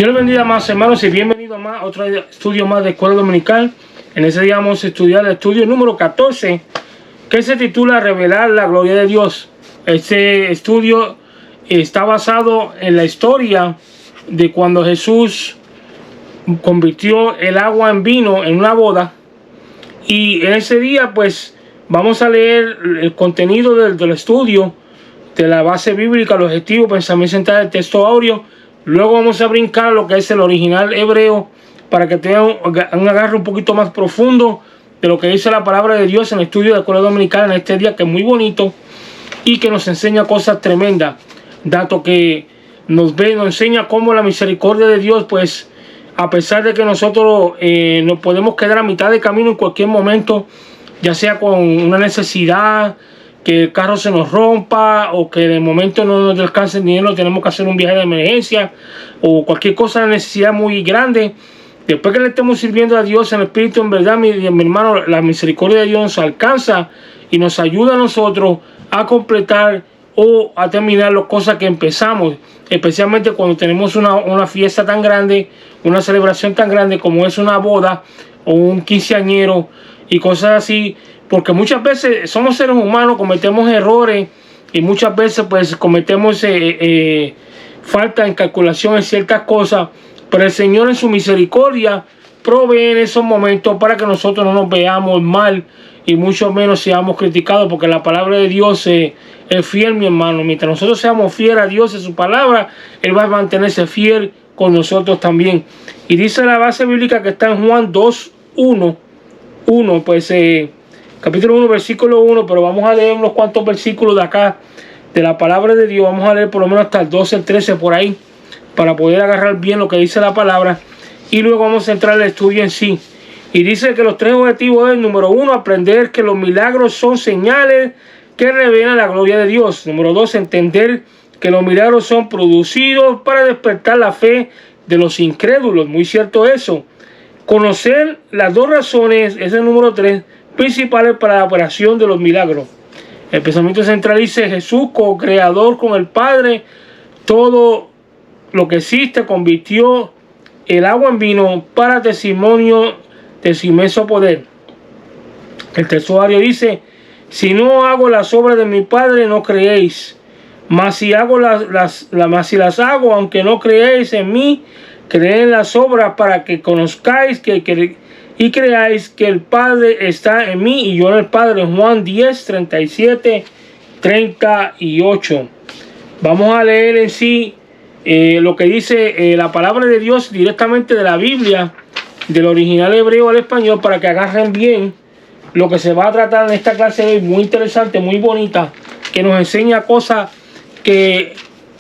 Dios les bendiga, más hermanos, y bienvenidos a otro estudio más de Escuela Dominical. En ese día vamos a estudiar el estudio número 14, que se titula Revelar la Gloria de Dios. Este estudio está basado en la historia de cuando Jesús convirtió el agua en vino en una boda. Y en ese día pues vamos a leer el contenido del estudio, de la base bíblica, el objetivo, pensamiento central del texto áureo. Luego vamos a brincar a lo que es el original hebreo para que tengan un agarre un poquito más profundo de lo que dice la palabra de Dios en el estudio de Escuela Dominical en este día, que es muy bonito y que nos enseña cosas tremendas, dato que nos enseña cómo la misericordia de Dios, pues a pesar de que nosotros nos podemos quedar a mitad de camino en cualquier momento, ya sea con una necesidad, que el carro se nos rompa, o que de momento no nos alcance el dinero, tenemos que hacer un viaje de emergencia, o cualquier cosa de necesidad muy grande. Después que le estemos sirviendo a Dios en espíritu, en verdad, mi hermano, la misericordia de Dios nos alcanza y nos ayuda a nosotros a completar o a terminar las cosas que empezamos, especialmente cuando tenemos una fiesta tan grande, una celebración tan grande como es una boda o un quinceañero y cosas así. Porque muchas veces somos seres humanos, cometemos errores y muchas veces pues cometemos falta en calculación en ciertas cosas. Pero el Señor en su misericordia provee en esos momentos para que nosotros no nos veamos mal y mucho menos seamos criticados, porque la palabra de Dios es fiel, mi hermano. Mientras nosotros seamos fieles a Dios en su palabra, Él va a mantenerse fiel con nosotros también. Y dice la base bíblica que está en Juan 2:1, pues capítulo 1, versículo 1, pero vamos a leer unos cuantos versículos de acá, de la palabra de Dios. Vamos a leer por lo menos hasta el 12, el 13 por ahí, para poder agarrar bien lo que dice la palabra. Y luego vamos a entrar al estudio en sí. Y dice que los tres objetivos es, número 1, aprender que los milagros son señales que revelan la gloria de Dios. Número 2, entender que los milagros son producidos para despertar la fe de los incrédulos. Muy cierto eso. Conocer las dos razones, ese es el número 3, principales para la operación de los milagros. El pensamiento central dice: Jesús, co-creador con el Padre, todo lo que existe, convirtió el agua en vino para testimonio de su inmenso poder. El textuario dice: si no hago las obras de mi Padre, no creéis, mas si las hago, aunque no creéis en mí, creed en las obras, para que conozcáis y creáis que el Padre está en mí y yo en el Padre. Juan 10, 37, 38. Vamos a leer en sí lo que dice la palabra de Dios directamente de la Biblia, del original hebreo al español, para que agarren bien lo que se va a tratar en esta clase de hoy, muy interesante, muy bonita, que nos enseña cosas que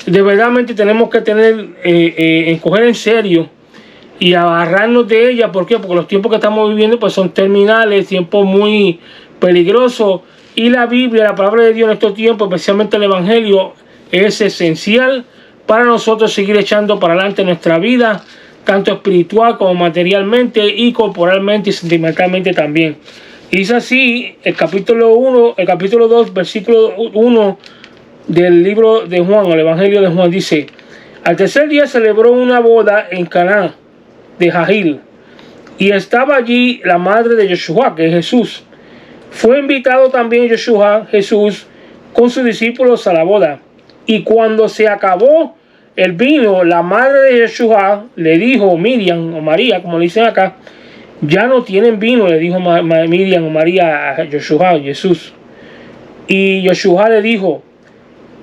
de verdad tenemos que coger en serio y agarrarnos de ella. ¿Por qué? Porque los tiempos que estamos viviendo pues son terminales, tiempos muy peligrosos, y la Biblia, la palabra de Dios en estos tiempos, especialmente el Evangelio, es esencial para nosotros seguir echando para adelante nuestra vida, tanto espiritual como materialmente y corporalmente y sentimentalmente también. Y dice así el capítulo 2, versículo 1 del libro de Juan, el Evangelio de Juan, dice: al tercer día celebró una boda en Caná de Galilea, y estaba allí la madre de Yeshua, que es Jesús. Fue invitado también Yeshua, Jesús, con sus discípulos a la boda. Y cuando se acabó el vino, la madre de Yeshua le dijo, Miriam o María, como le dicen acá, ya no tienen vino, le dijo Miriam o María a Yeshua, Jesús. Y Yeshua le dijo: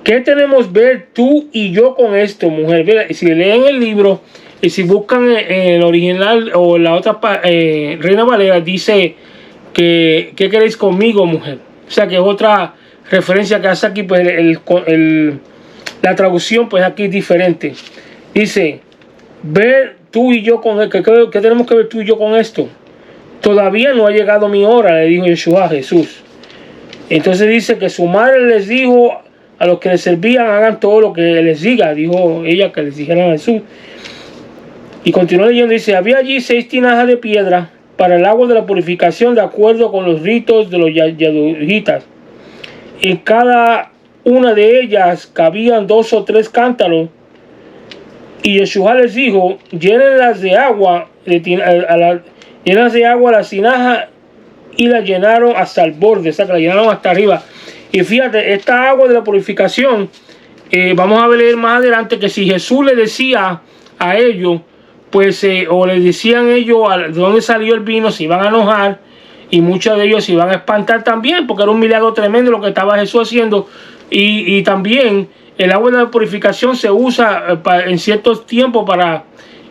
¿qué tenemos ver tú y yo con esto, mujer? Mira, si leen el libro y si buscan el original o la otra Reina Valera, dice que ¿qué queréis conmigo, mujer? O sea que es otra referencia que hace aquí, pues la traducción pues aquí es diferente. Dice: ver tú y yo con ¿qué tenemos que ver tú y yo con esto? Todavía no ha llegado mi hora, le dijo Yeshua a Jesús. Entonces dice que su madre les dijo a los que les servían: hagan todo lo que les diga. Dijo ella que les dijeran a Jesús. Y continuó leyendo, dice: había allí 6 tinajas de piedra para el agua de la purificación, de acuerdo con los ritos de los yadujitas. En cada una de ellas cabían 2 o 3 cántaros Y Yeshua les dijo, llénenlas de agua, llenas de agua las tinajas, y la llenaron hasta el borde, o sea que la llenaron hasta arriba. Y fíjate, esta agua de la purificación, vamos a leer más adelante que si Jesús le decía a ellos, pues, o le decían ellos de dónde salió el vino, se iban a enojar, y muchos de ellos se iban a espantar también, porque era un milagro tremendo lo que estaba Jesús haciendo. Y también el agua de la purificación se usa en ciertos tiempos para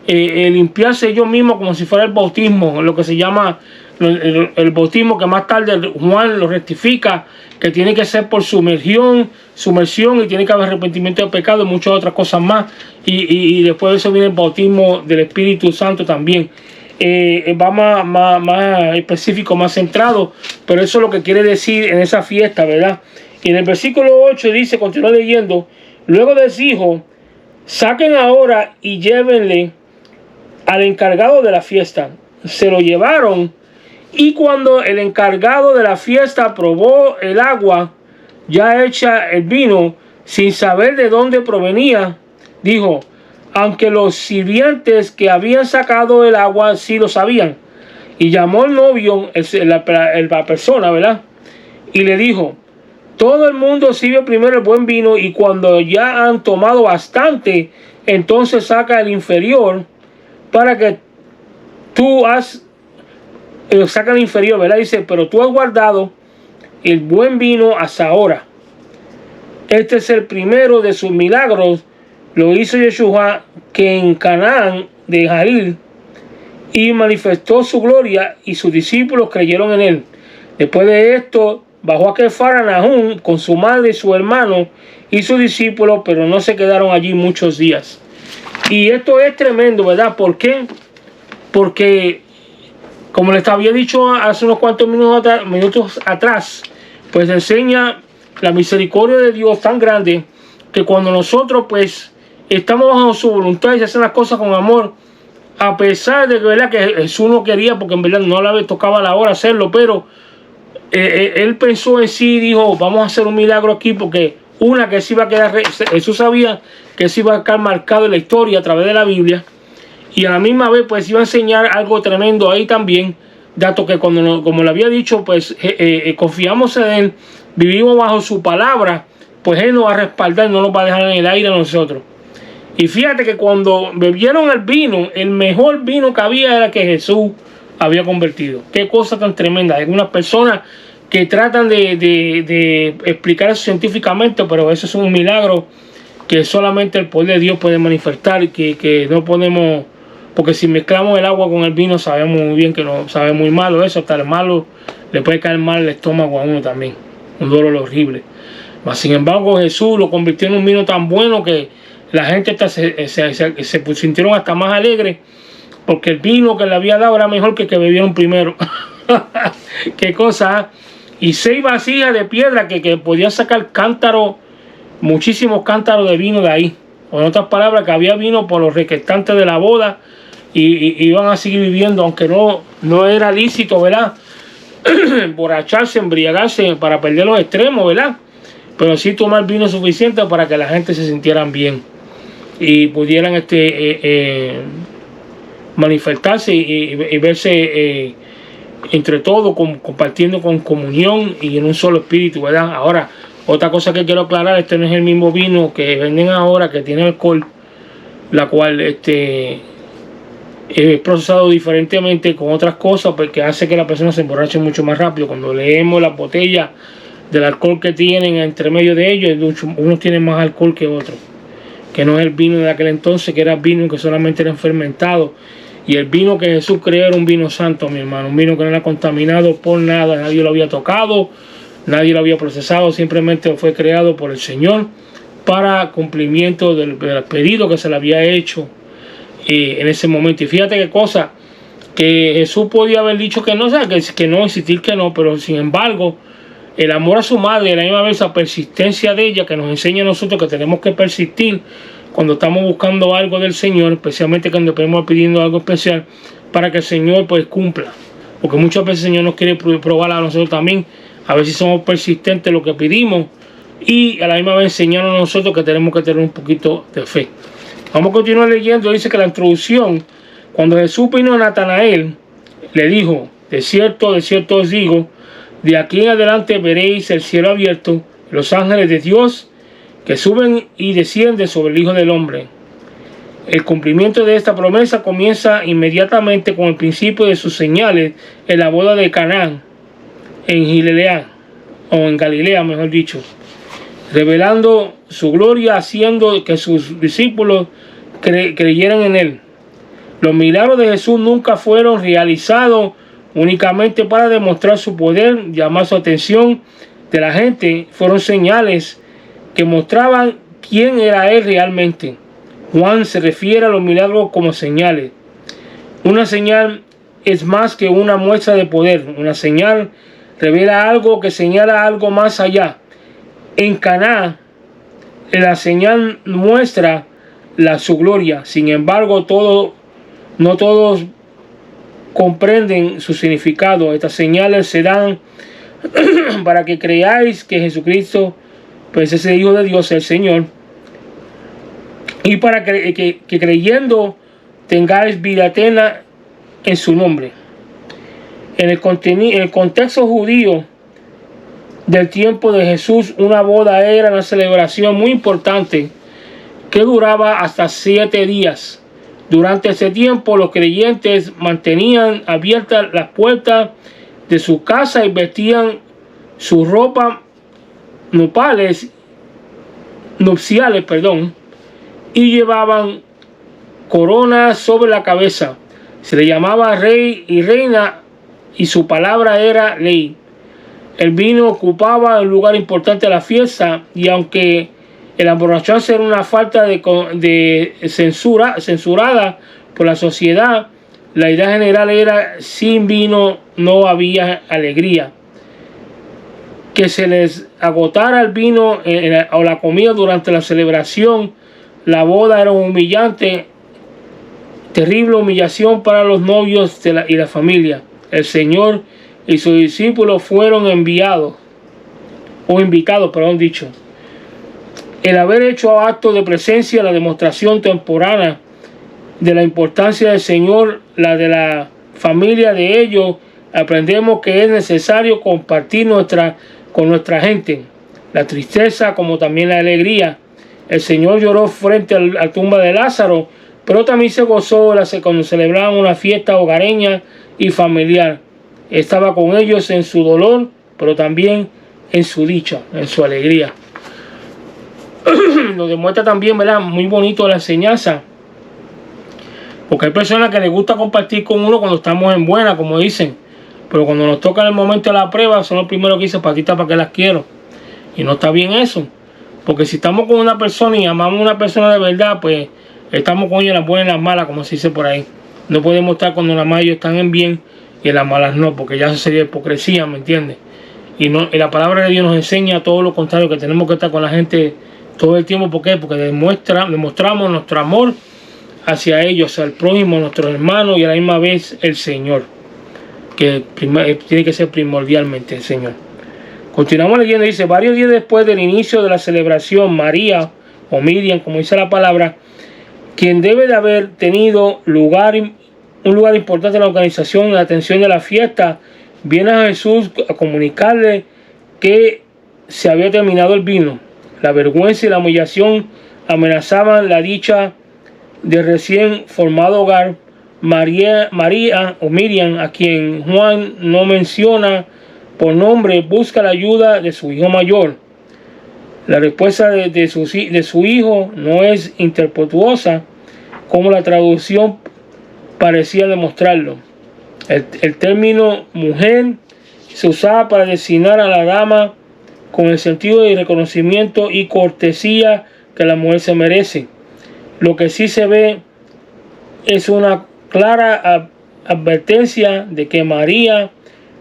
limpiarse ellos mismos, como si fuera el bautismo, lo que se llama el bautismo, que más tarde Juan lo rectifica, que tiene que ser por sumersión, y tiene que haber arrepentimiento de pecado y muchas otras cosas más. Y después de eso viene el bautismo del Espíritu Santo también. Va más específico, más centrado, pero eso es lo que quiere decir en esa fiesta, ¿verdad? Y en el versículo 8 dice, continúa leyendo, luego les dijo, saquen ahora y llévenle al encargado de la fiesta. Se lo llevaron, y cuando el encargado de la fiesta probó el agua ya hecha el vino, sin saber de dónde provenía, dijo, aunque los sirvientes que habían sacado el agua sí lo sabían. Y llamó el novio, la persona, ¿verdad? Y le dijo, todo el mundo sirve primero el buen vino, y cuando ya han tomado bastante, entonces saca el inferior, para que tú saca el inferior, ¿verdad? Dice, pero tú has guardado el buen vino hasta ahora. Este es el primero de sus milagros. Lo hizo Yeshua, que en Canaán de Galil, y manifestó su gloria, y sus discípulos creyeron en él. Después de esto, bajó a Kefar a Nahum con su madre y su hermano y sus discípulos, pero no se quedaron allí muchos días. Y esto es tremendo, ¿verdad? ¿Por qué? Porque, como les había dicho hace unos cuantos minutos atrás, pues enseña la misericordia de Dios tan grande, que cuando nosotros pues estamos bajo su voluntad y se hacen las cosas con amor, a pesar de que, ¿verdad?, que Jesús no quería, porque en verdad no le tocaba la hora hacerlo, pero él pensó en sí y dijo, vamos a hacer un milagro aquí, porque que se iba a quedar, Jesús sabía que se iba a quedar marcado en la historia a través de la Biblia, y a la misma vez pues iba a enseñar algo tremendo ahí también, dato que como le había dicho, pues confiamos en él, vivimos bajo su palabra, pues él nos va a respaldar, no nos va a dejar en el aire a nosotros. Y fíjate que cuando bebieron el vino, el mejor vino que había era que Jesús había convertido. Qué cosa tan tremenda. Hay algunas personas que tratan de explicar eso científicamente, pero eso es un milagro que solamente el poder de Dios puede manifestar, que no podemos, porque si mezclamos el agua con el vino sabemos muy bien que no sabe muy malo eso, hasta el malo le puede caer mal el estómago a uno también, un dolor horrible. Mas sin embargo Jesús lo convirtió en un vino tan bueno que la gente se sintieron hasta más alegres, porque el vino que le había dado era mejor que bebieron primero. Qué cosa. Y 6 vasijas de piedra que podían sacar cántaros, muchísimos cántaros de vino de ahí. O en otras palabras, que había vino por los requestantes de la boda, y iban a seguir viviendo, aunque no era lícito, ¿verdad? Emborracharse, embriagarse para perder los extremos, ¿verdad? Pero sí tomar vino suficiente para que la gente se sintieran bien y pudieran manifestarse y verse entre todos, compartiendo con comunión y en un solo espíritu, ¿verdad? Ahora, otra cosa que quiero aclarar, este no es el mismo vino que venden ahora, que tiene alcohol, la cual es procesado diferentemente con otras cosas, porque hace que la persona se emborrache mucho más rápido. Cuando leemos las botellas del alcohol que tienen entre medio de ellos, unos tienen más alcohol que otros, que no es el vino de aquel entonces, que era vino que solamente era fermentado. Y el vino que Jesús creó era un vino santo, mi hermano, un vino que no era contaminado por nada, nadie lo había tocado, nadie lo había procesado, simplemente fue creado por el Señor para cumplimiento del pedido que se le había hecho en ese momento. Y fíjate qué cosa, que Jesús podía haber dicho que no, o sea, que no, insistir que no, pero sin embargo, el amor a su madre, la misma vez la persistencia de ella, que nos enseña a nosotros que tenemos que persistir cuando estamos buscando algo del Señor, especialmente cuando estamos pidiendo algo especial, para que el Señor pues cumpla. Porque muchas veces el Señor nos quiere probar a nosotros también, a ver si somos persistentes en lo que pedimos, y a la misma vez enseñarnos a nosotros que tenemos que tener un poquito de fe. Vamos a continuar leyendo. Dice que la introducción, cuando Jesús vino a Natanael, le dijo: de cierto os digo, de aquí en adelante veréis el cielo abierto, los ángeles de Dios que suben y descienden sobre el Hijo del Hombre. El cumplimiento de esta promesa comienza inmediatamente con el principio de sus señales en la boda de Caná, en Galilea, o en Galilea, mejor dicho, revelando su gloria, haciendo que sus discípulos creyeran en él. Los milagros de Jesús nunca fueron realizados únicamente para demostrar su poder, llamar su atención de la gente. Fueron señales que mostraban quién era él realmente. Juan se refiere a los milagros como señales. Una señal es más que una muestra de poder. Una señal revela algo que señala algo más allá. En Caná, la señal muestra su gloria. Sin embargo, no todos comprenden su significado. Estas señales se dan para que creáis que Jesucristo pues es el Hijo de Dios, el Señor, y para que creyendo tengáis vida eterna en su nombre. En el contexto judío del tiempo de Jesús, una boda era una celebración muy importante que duraba hasta 7 días. Durante ese tiempo, los creyentes mantenían abiertas las puertas de su casa y vestían sus ropas nupciales, y llevaban coronas sobre la cabeza. Se le llamaba rey y reina y su palabra era ley. El vino ocupaba un lugar importante de la fiesta, y aunque el emborracharse era una falta de censurada por la sociedad, la idea general era: sin vino no había alegría. Que se les agotara el vino o la comida durante la celebración, la boda, era un terrible humillación para los novios y la familia. El Señor y sus discípulos fueron invitados. El haber hecho actos de presencia, la demostración temporana de la importancia del Señor, la de la familia de ellos, aprendemos que es necesario compartir con nuestra gente la tristeza como también la alegría. El Señor lloró frente a la tumba de Lázaro, pero también se gozó cuando celebraban una fiesta hogareña y familiar. Estaba con ellos en su dolor, pero también en su dicha, en su alegría. Lo demuestra también, ¿verdad? Muy bonito la enseñanza, porque hay personas que les gusta compartir con uno cuando estamos en buena, como dicen, pero cuando nos toca el momento de la prueba, son los primeros que dicen: patitas, ¿para qué las quiero? Y no está bien eso, porque si estamos con una persona y amamos a una persona de verdad, pues estamos con ella en las buenas y en las malas, como se dice por ahí. No podemos estar cuando las malas ellos están en bien y en las malas no, porque ya eso sería hipocresía, ¿me entiendes? Y la palabra de Dios nos enseña todo lo contrario, que tenemos que estar con la gente todo el tiempo. ¿Por qué? Porque demostramos nuestro amor hacia ellos, hacia el prójimo, nuestros hermanos, y a la misma vez el Señor, que tiene que ser primordialmente el Señor. Continuamos leyendo. Dice: varios días después del inicio de la celebración, María, o Miriam, como dice la palabra, quien debe de haber tenido un lugar importante en la organización y la atención de la fiesta, viene a Jesús a comunicarle que se había terminado el vino. La vergüenza y la humillación amenazaban la dicha del recién formado hogar. María o Miriam, a quien Juan no menciona por nombre, busca la ayuda de su hijo mayor. La respuesta de su hijo no es interputuosa, como la traducción parecía demostrarlo. El término mujer se usaba para designar a la dama con el sentido de reconocimiento y cortesía que la mujer se merece. Lo que sí se ve es una clara advertencia de que María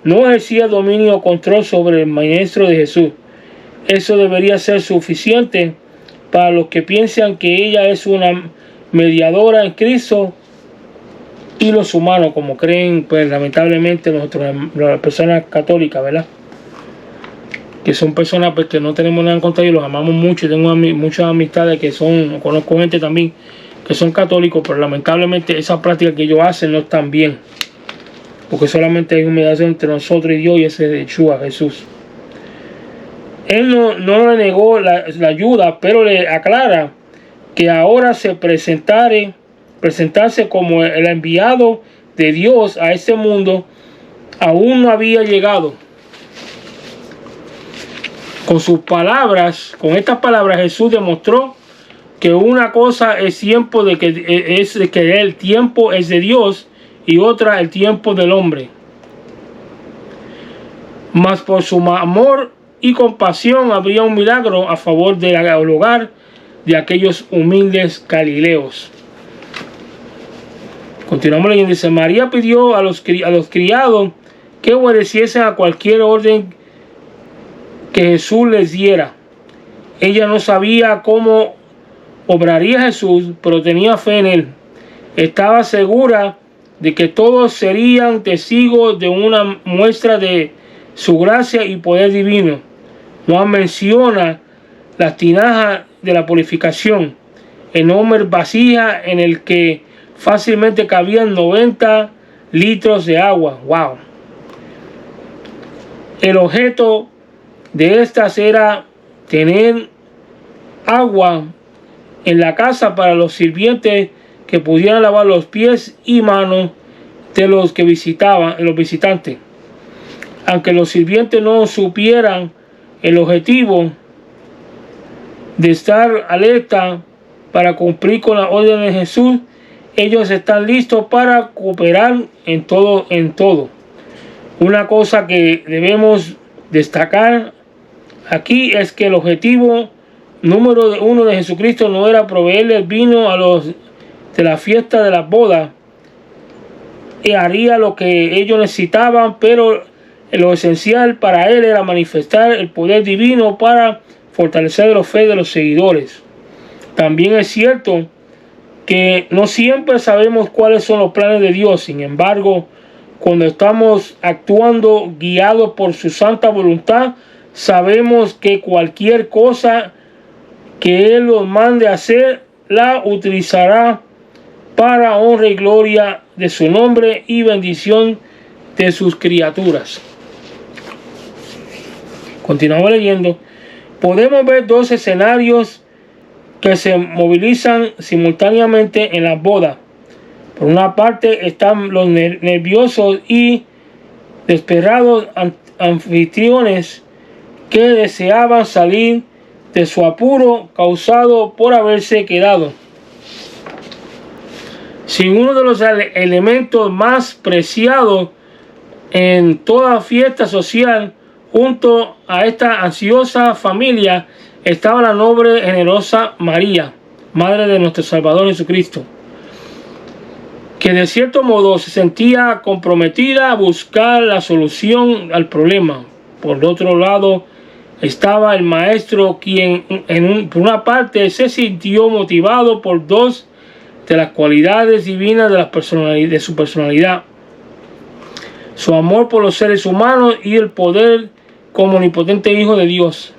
no ejercía dominio o control sobre el maestro de Jesús. Eso debería ser suficiente para los que piensan que ella es una mediadora en Cristo y los humanos, como creen pues lamentablemente las personas católicas, ¿verdad? Que son personas pues que no tenemos nada en contra y los amamos mucho. Tengo muchas amistades que conozco gente también que son católicos, pero lamentablemente esa práctica que ellos hacen no están bien, porque solamente hay humillación entre nosotros y Dios, y ese es Yeshua, Jesús. Él no le negó la ayuda, pero le aclara que ahora presentarse como el enviado de Dios a este mundo aún no había llegado. Con estas palabras Jesús demostró que una cosa es tiempo que el tiempo es de Dios y otra el tiempo del hombre. Mas por su amor y compasión habría un milagro a favor del hogar de aquellos humildes galileos. Continuamos leyendo. Dice: María pidió a los criados que obedeciesen a cualquier orden que Jesús les diera. Ella no sabía cómo obraría Jesús, pero tenía fe en él. Estaba segura de que todos serían testigos de una muestra de su gracia y poder divino. Juan menciona las tinajas de la purificación, enorme vasija en el que fácilmente cabían 90 litros de agua. ¡Wow! El objeto de estas era tener agua en la casa para los sirvientes que pudieran lavar los pies y manos de los que los visitantes. Aunque los sirvientes no supieran el objetivo de estar alerta para cumplir con la orden de Jesús, ellos están listos para cooperar en todo. Una cosa que debemos destacar aquí es que el objetivo número 1 de Jesucristo no era proveerle el vino a los de la fiesta de las bodas, y haría lo que ellos necesitaban, pero lo esencial para él era manifestar el poder divino para fortalecer la fe de los seguidores. También es cierto que no siempre sabemos cuáles son los planes de Dios. Sin embargo, cuando estamos actuando guiados por su santa voluntad, sabemos que cualquier cosa que Él nos mande hacer, la utilizará para honra y gloria de su nombre y bendición de sus criaturas. Continuamos leyendo. Podemos ver dos escenarios que se movilizan simultáneamente en las bodas. Por una parte están los nerviosos y desesperados anfitriones que deseaban salir de su apuro causado por haberse quedado sin uno de los elementos más preciados en toda fiesta social. Junto a esta ansiosa familia estaba la noble, generosa María, madre de nuestro Salvador Jesucristo, que de cierto modo se sentía comprometida a buscar la solución al problema. Por otro lado estaba el maestro, quien por una parte se sintió motivado por dos de las cualidades divinas de su personalidad: su amor por los seres humanos y el poder como omnipotente Hijo de Dios.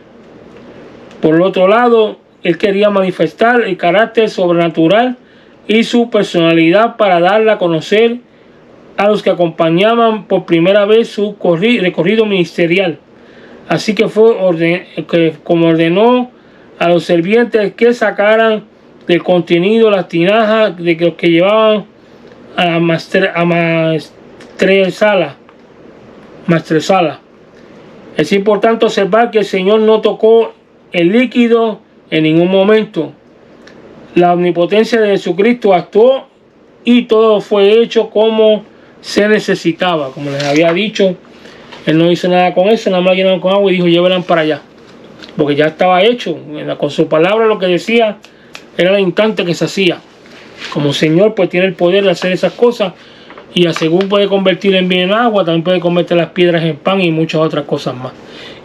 Por el otro lado, él quería manifestar el carácter sobrenatural y su personalidad para darla a conocer a los que acompañaban por primera vez su recorrido ministerial. Así que como ordenó a los sirvientes que sacaran del contenido las tinajas de los que llevaban a la maestresala. Es importante observar que el Señor no tocó el líquido en ningún momento. La omnipotencia de Jesucristo actuó y todo fue hecho como se necesitaba. Como les había dicho, Él no hizo nada con eso, nada más llenaron con agua y dijo: llévenla para allá, porque ya estaba hecho. Con su palabra lo que decía era el instante que se hacía. Como Señor, pues tiene el poder de hacer esas cosas, y según puede convertir en bien en agua, también puede convertir las piedras en pan y muchas otras cosas más.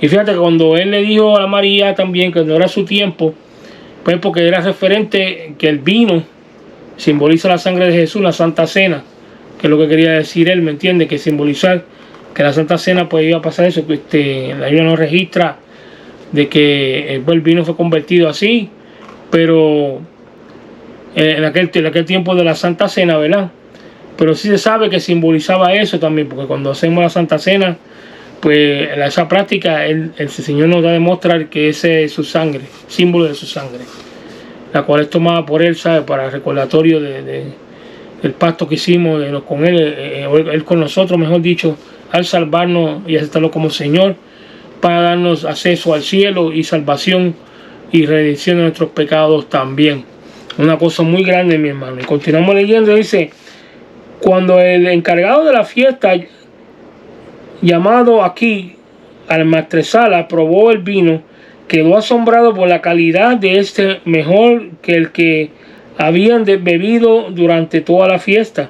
Y fíjate que cuando Él le dijo a María también que no era su tiempo, pues porque era referente que el vino simboliza la sangre de Jesús, la Santa Cena, que es lo que quería decir Él, ¿me entiende? Que simbolizar que la Santa Cena pues iba a pasar eso. La Biblia no registra de que el vino fue convertido así, pero en aquel tiempo de la Santa Cena, ¿verdad? Pero sí se sabe que simbolizaba eso también, porque cuando hacemos la Santa Cena, pues esa práctica, el Señor nos da a demostrar que ese es su sangre, símbolo de su sangre, la cual es tomada por Él, ¿sabe? Para recordatorio del pacto que hicimos con Él, Él con nosotros, mejor dicho, al salvarnos y aceptarlo como Señor, para darnos acceso al cielo y salvación y redención de nuestros pecados también. Una cosa muy grande, mi hermano. Y continuamos leyendo, dice: cuando el encargado de la fiesta, llamado aquí al maestresala, probó el vino, quedó asombrado por la calidad de este, mejor que el que habían bebido durante toda la fiesta.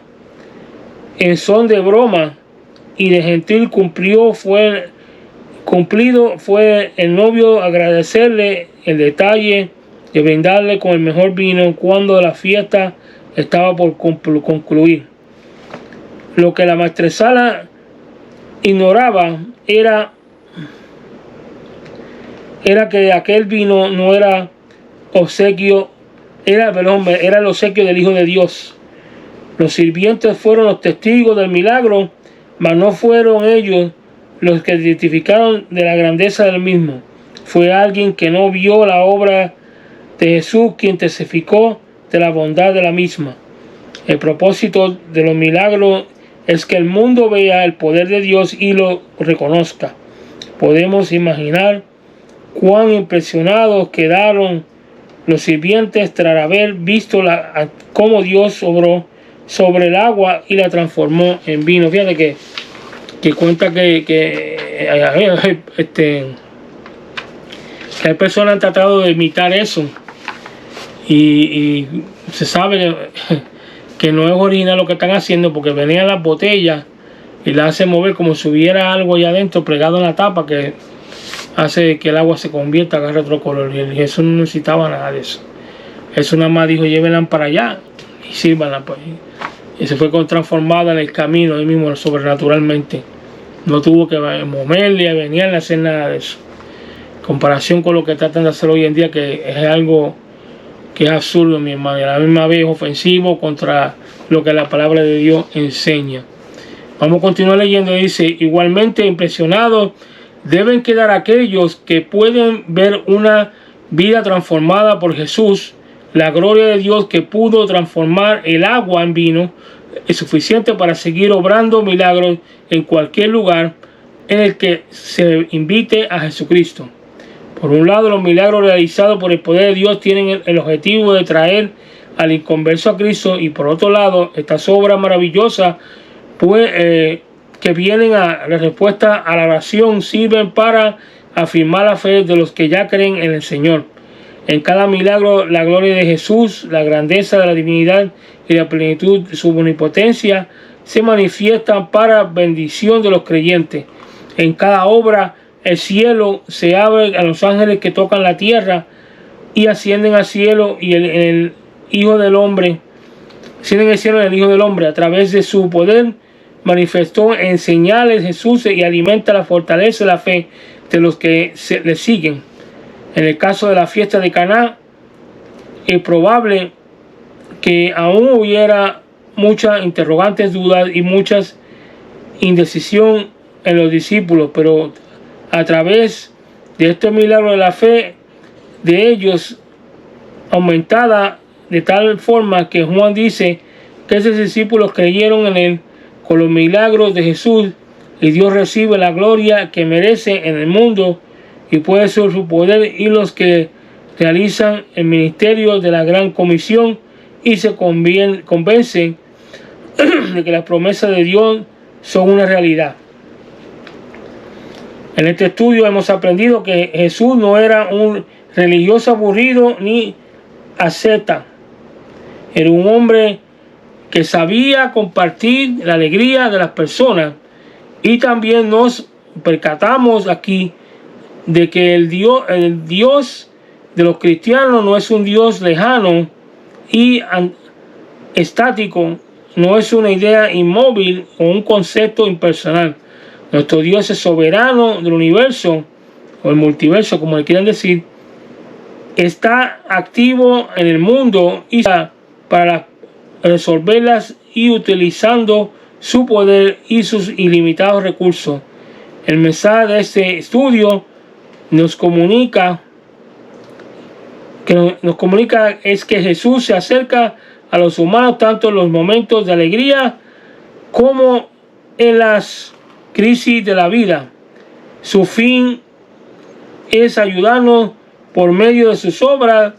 En son de broma y de gentil cumplido fue el novio agradecerle el detalle de brindarle con el mejor vino cuando la fiesta estaba por concluir. Lo que la maestresala ignoraba era que aquel vino no era obsequio, era el obsequio del Hijo de Dios. Los sirvientes fueron los testigos del milagro, mas no fueron ellos los que identificaron de la grandeza del mismo. Fue alguien que no vio la obra de Jesús quien testificó de la bondad de la misma. El propósito de los milagros es que el mundo vea el poder de Dios y lo reconozca. Podemos imaginar cuán impresionados quedaron los sirvientes tras haber visto cómo Dios obró sobre el agua y la transformó en vino. Fíjate que cuenta que hay personas que han tratado de imitar eso y se sabe que no es original lo que están haciendo, porque venían las botellas y las hacen mover como si hubiera algo allá adentro plegado en la tapa que hace que el agua se convierta, agarre otro color. Y eso no necesitaba nada de eso. Eso nada más dijo: llévenla para allá y sírvanla. Pues. Y se fue transformada en el camino, ahí mismo, sobrenaturalmente. No tuvo que moverle, venir a hacer nada de eso. En comparación con lo que tratan de hacer hoy en día, que es algo que es absurdo, mi hermano, y a la misma vez ofensivo contra lo que la palabra de Dios enseña. Vamos a continuar leyendo. Dice: igualmente impresionados deben quedar aquellos que pueden ver una vida transformada por Jesús. La gloria de Dios que pudo transformar el agua en vino es suficiente para seguir obrando milagros en cualquier lugar en el que se invite a Jesucristo. Por un lado, los milagros realizados por el poder de Dios tienen el objetivo de traer al inconverso a Cristo, y por otro lado, estas obras maravillosas que vienen a la respuesta a la oración sirven para afirmar la fe de los que ya creen en el Señor. En cada milagro, la gloria de Jesús, la grandeza de la divinidad y la plenitud de su omnipotencia se manifiestan para bendición de los creyentes. En cada obra, el cielo se abre a los ángeles que tocan la tierra y ascienden al cielo, y el Hijo del Hombre, ascienden al cielo el Hijo del Hombre. A través de su poder manifestó en señales Jesús y alimenta la fortaleza de la fe de los que le siguen. En el caso de la fiesta de Caná, es probable que aún hubiera muchas interrogantes, dudas y muchas indecisión en los discípulos, pero a través de este milagro de la fe de ellos aumentada de tal forma que Juan dice que esos discípulos creyeron en él con los milagros de Jesús, y Dios recibe la gloria que merece en el mundo y puede ser su poder, y los que realizan el ministerio de la gran comisión y se convencen de que las promesas de Dios son una realidad. En este estudio hemos aprendido que Jesús no era un religioso aburrido ni asceta. Era un hombre que sabía compartir la alegría de las personas, y también nos percatamos aquí de que el Dios de los cristianos no es un Dios lejano y estático, no es una idea inmóvil o un concepto impersonal. Nuestro Dios es soberano del universo, o el multiverso, como le quieran decir. Está activo en el mundo y para resolverlas y utilizando su poder y sus ilimitados recursos. El mensaje de este estudio nos comunica es que Jesús se acerca a los humanos tanto en los momentos de alegría como en las crisis de la vida. Su fin es ayudarnos por medio de sus obras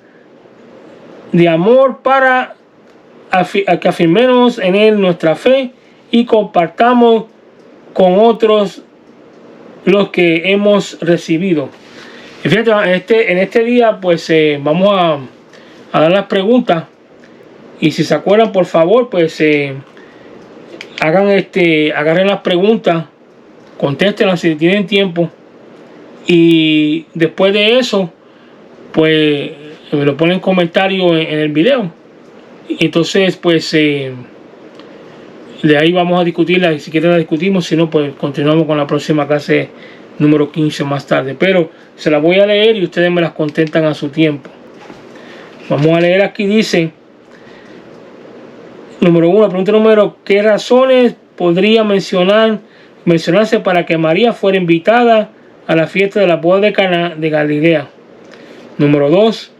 de amor para que afirmemos en Él nuestra fe y compartamos con otros los que hemos recibido. Y fíjate, en este día pues vamos a dar las preguntas, y si se acuerdan, por favor, pues agarren las preguntas, contéstenlas si tienen tiempo, y después de eso pues me lo ponen en comentarios en el video. Entonces pues de ahí vamos a discutirla, y si quieren la discutimos, si no pues continuamos con la próxima clase número 15 más tarde, pero se las voy a leer y ustedes me las contestan a su tiempo. Vamos a leer aquí. Dice número 1, pregunta número: ¿qué razones podría mencionarse para que María fuera invitada a la fiesta de la boda de Caná de Galilea? Número 2,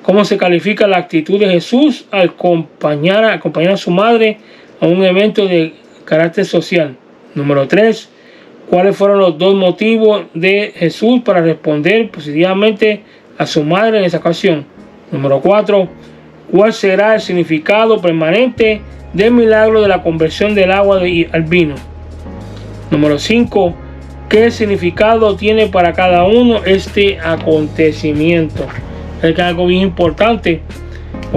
¿cómo se califica la actitud de Jesús al acompañar a su madre a un evento de carácter social? Número 3, ¿cuáles fueron los dos motivos de Jesús para responder positivamente a su madre en esa ocasión? Número 4, ¿cuál será el significado permanente del milagro de la conversión del agua al vino? Número 5, ¿qué significado tiene para cada uno este acontecimiento? Es algo bien importante,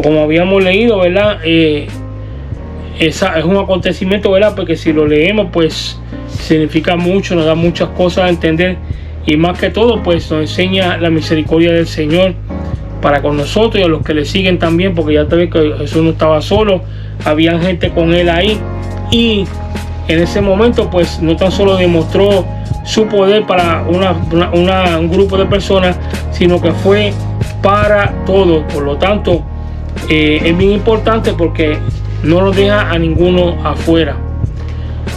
como habíamos leído, ¿verdad? Es un acontecimiento, ¿verdad? Porque si lo leemos, pues significa mucho, nos da muchas cosas a entender, y más que todo, pues nos enseña la misericordia del Señor para con nosotros y a los que le siguen también, porque ya te ves que Jesús no estaba solo, había gente con él ahí, y en ese momento pues no tan solo demostró su poder para un grupo de personas, sino que fue para todos. Por lo tanto, es bien importante porque no nos deja a ninguno afuera.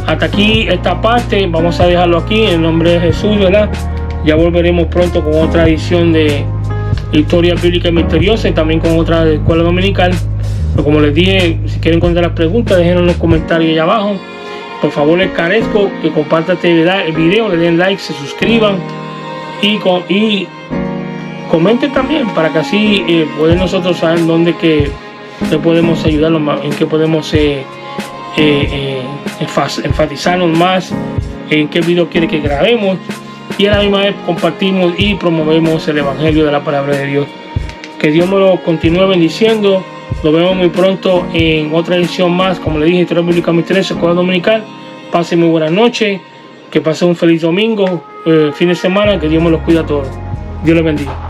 Hasta aquí esta parte, vamos a dejarlo aquí en el nombre de Jesús, ¿verdad? Ya volveremos pronto con otra edición de Historia Bíblica Misteriosa, y también con otra de Escuela Dominical. Pero como les dije, si quieren contar las preguntas, déjenlo en los comentarios ahí abajo. Por favor, les carezco que compartan el video, le den like, se suscriban y comenten también, para que así pueden nosotros saber dónde que podemos ayudarlos, en qué podemos enfatizarnos más, en qué video quiere que grabemos, y a la misma vez compartimos y promovemos el evangelio de la palabra de Dios. Que Dios me lo continúe bendiciendo. Nos vemos muy pronto en otra edición más, como le dije, Historia Bíblica Misteriosa, Escuela Dominical. Pasen muy buenas noches, que pasen un feliz domingo, fin de semana, que Dios me los cuida a todos. Dios les bendiga.